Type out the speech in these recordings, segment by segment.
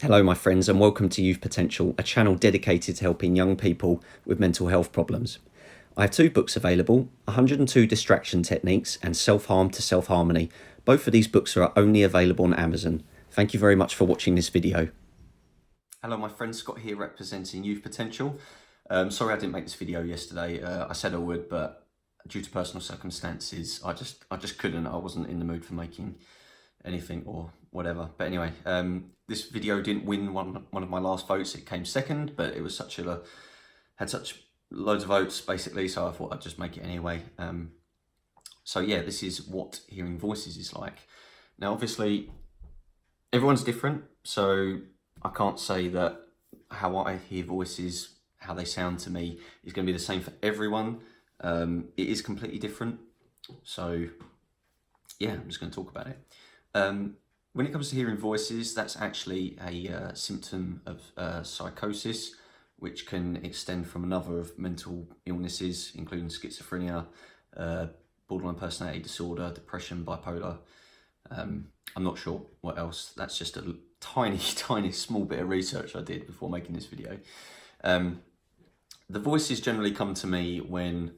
Hello, my friends, and welcome to Youth Potential, a channel dedicated to helping young people with mental health problems. I have two books available, 102 Distraction Techniques and Self-Harm to Self-Harmony. Both of these books are only available on Amazon. Thank you very much for watching this video. Hello, my friend, Scott here representing Youth Potential. Sorry I didn't make this video yesterday. I said I would, but due to personal circumstances, I just couldn't. I wasn't in the mood for making anything or whatever. But anyway, this video didn't win one of my last votes. It came second, but it was had such loads of votes basically, so I thought I'd just make it anyway. So yeah, this is what hearing voices is like. Now, obviously, everyone's different, so I can't say that how I hear voices, how they sound to me, is going to be the same for everyone. It is completely different. So yeah, I'm just going to talk about it. When it comes to hearing voices, that's actually a symptom of psychosis, which can extend from a number of mental illnesses, including schizophrenia, borderline personality disorder, depression, bipolar. I'm not sure what else. That's just a tiny, tiny, small bit of research I did before making this video. The voices generally come to me when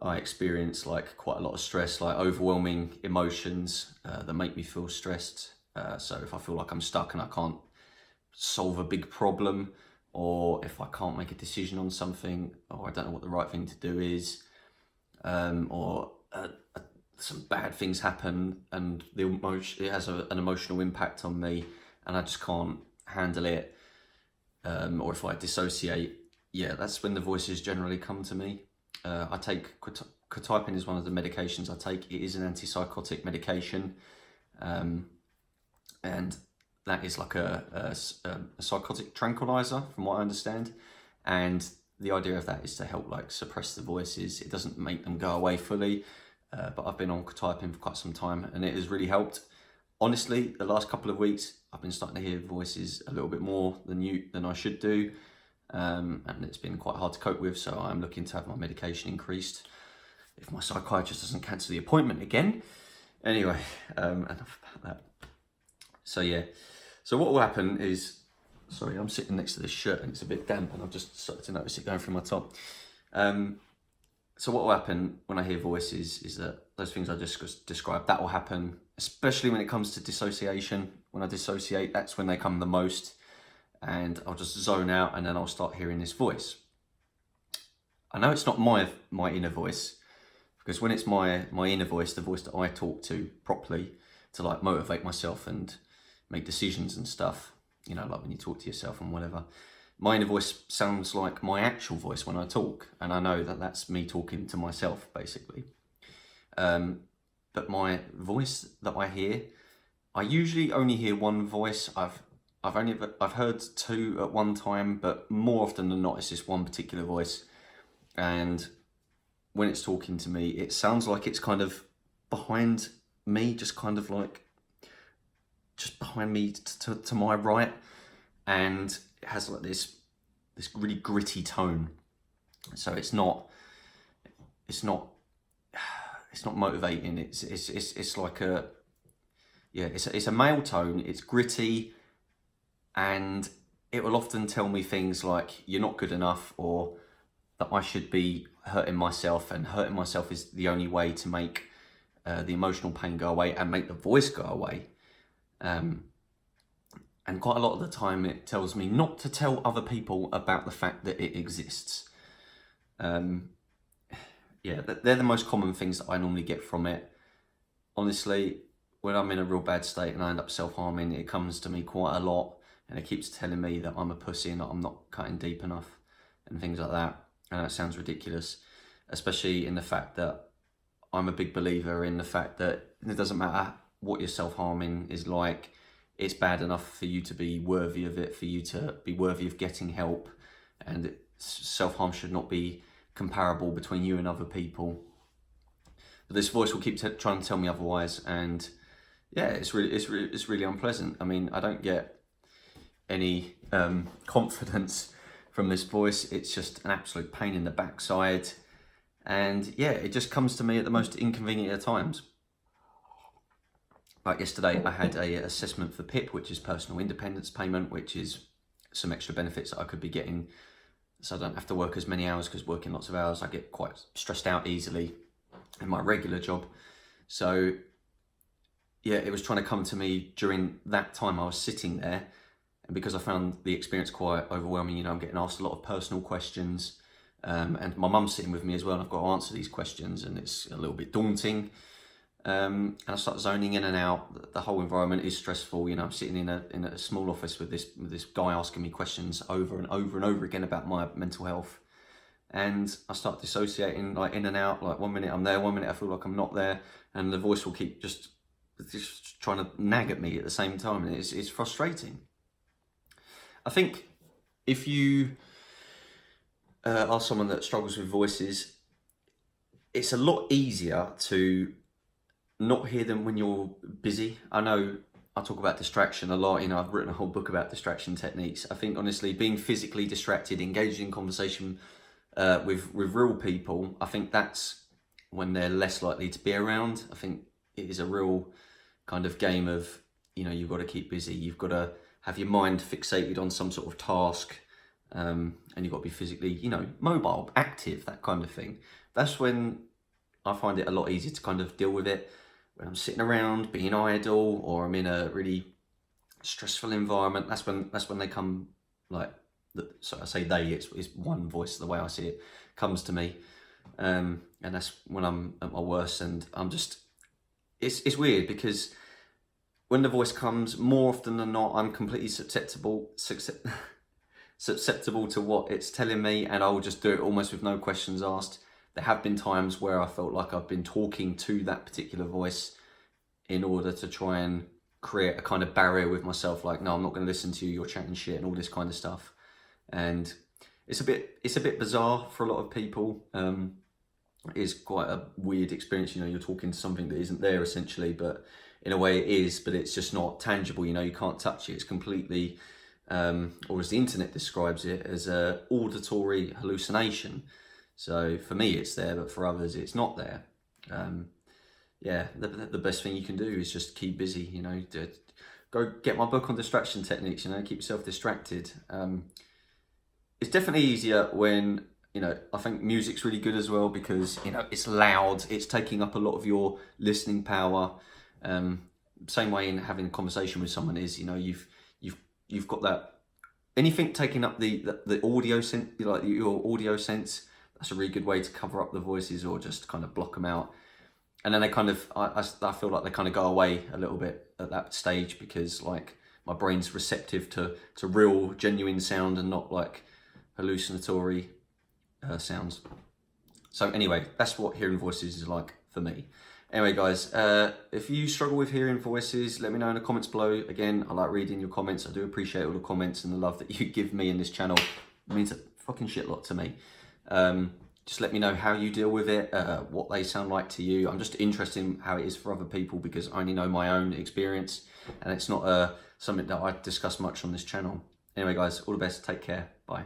I experience like quite a lot of stress, like overwhelming emotions that make me feel stressed. So if I feel like I'm stuck and I can't solve a big problem, or if I can't make a decision on something, or I don't know what the right thing to do is, or some bad things happen and it has an emotional impact on me and I just can't handle it, or if I dissociate, yeah, that's when the voices generally come to me. I take quetiapine is one of the medications I take. It is an antipsychotic medication, and that is like a psychotic tranquilizer, from what I understand. And the idea of that is to help like suppress the voices. It doesn't make them go away fully, but I've been on quetiapine for quite some time, and it has really helped. Honestly, the last couple of weeks, I've been starting to hear voices a little bit more than I should do. And it's been quite hard to cope with, so I'm looking to have my medication increased if my psychiatrist doesn't cancel the appointment again. Anyway, enough about that. So yeah, so what will happen is, sorry, I'm sitting next to this shirt and it's a bit damp and I've just started to notice it going through my top. So what will happen when I hear voices is that those things I just described, that will happen, especially when it comes to dissociation. When I dissociate, that's when they come the most. And I'll just zone out and then I'll start hearing this voice. I know it's not my inner voice, because when it's my inner voice, the voice that I talk to properly to like motivate myself and make decisions and stuff, you know, like when you talk to yourself and whatever, my inner voice sounds like my actual voice when I talk, and I know that that's me talking to myself basically. But my voice that I hear, I usually only hear one voice. I've heard two at one time, but more often than not, it's just one particular voice. And when it's talking to me, it sounds like it's kind of behind me, just kind of like, just behind me to my right. And it has like this really gritty tone. So it's not motivating. It's like it's a male tone. It's gritty. And it will often tell me things like, you're not good enough, or that I should be hurting myself, and hurting myself is the only way to make the emotional pain go away and make the voice go away. And quite a lot of the time it tells me not to tell other people about the fact that it exists. Yeah, they're the most common things that I normally get from it. Honestly, when I'm in a real bad state and I end up self-harming, it comes to me quite a lot. And it keeps telling me that I'm a pussy and that I'm not cutting deep enough and things like that. And that sounds ridiculous, especially in the fact that I'm a big believer in the fact that it doesn't matter what your self-harming is like. It's bad enough for you to be worthy of it, for you to be worthy of getting help. And self-harm should not be comparable between you and other people. But this voice will keep trying to tell me otherwise. And yeah, it's really unpleasant. I mean, I don't get any confidence from this voice. It's just an absolute pain in the backside, and yeah, it just comes to me at the most inconvenient of times. Like yesterday, I had a assessment for PIP, which is personal independence payment, which is some extra benefits that I could be getting, so I don't have to work as many hours, because working lots of hours, I get quite stressed out easily in my regular job. So yeah, it was trying to come to me during that time I was sitting there, and because I found the experience quite overwhelming, I'm getting asked a lot of personal questions, and my mum's sitting with me as well, and I've got to answer these questions, and it's a little bit daunting. And I start zoning in and out. The whole environment is stressful. I'm sitting in a small office with this guy asking me questions over and over and over again about my mental health, and I start dissociating, like in and out. Like 1 minute I'm there, 1 minute I feel like I'm not there, and the voice will keep just trying to nag at me at the same time, and it's frustrating. I think if you are someone that struggles with voices, it's a lot easier to not hear them when you're busy. I know I talk about distraction a lot. I've written a whole book about distraction techniques. I think honestly, being physically distracted, engaging in conversation with real people, I think that's when they're less likely to be around. I think it is a real kind of game of, you've got to keep busy. You've got to have your mind fixated on some sort of task, and you've got to be physically, mobile, active, that kind of thing. That's when I find it a lot easier to kind of deal with it. When I'm sitting around being idle, or I'm in a really stressful environment, that's when they come, like, so I say they, it's one voice, the way I see it, comes to me, and that's when I'm at my worst, and I'm just, it's weird, because when the voice comes, more often than not, I'm completely susceptible to what it's telling me, and I'll just do it almost with no questions asked. There have been times where I felt like I've been talking to that particular voice in order to try and create a kind of barrier with myself, like, no, I'm not going to listen to you, you're chatting shit, and all this kind of stuff. And it's a bit bizarre for a lot of people. It is quite a weird experience. You're talking to something that isn't there essentially, but in a way it is, but it's just not tangible. You can't touch it. It's completely, or as the internet describes it, as a auditory hallucination. So for me, it's there, but for others, it's not there. The best thing you can do is just keep busy. Go get my book on distraction techniques. Keep yourself distracted. It's definitely easier when, I think music's really good as well, because it's loud. It's taking up a lot of your listening power. Same way in having a conversation with someone is, you've got that, anything taking up the audio sense, like your audio sense. That's a really good way to cover up the voices, or just kind of block them out. And then they kind of, I feel like they kind of go away a little bit at that stage, because like my brain's receptive to real, genuine sound, and not like hallucinatory sounds. So anyway, that's what hearing voices is like for me. Anyway, guys, if you struggle with hearing voices, let me know in the comments below. Again, I like reading your comments. I do appreciate all the comments and the love that you give me in this channel. It means a fucking shit-lot to me. Just let me know how you deal with it, what they sound like to you. I'm just interested in how it is for other people, because I only know my own experience, and it's not something that I discuss much on this channel. Anyway, guys, all the best. Take care. Bye.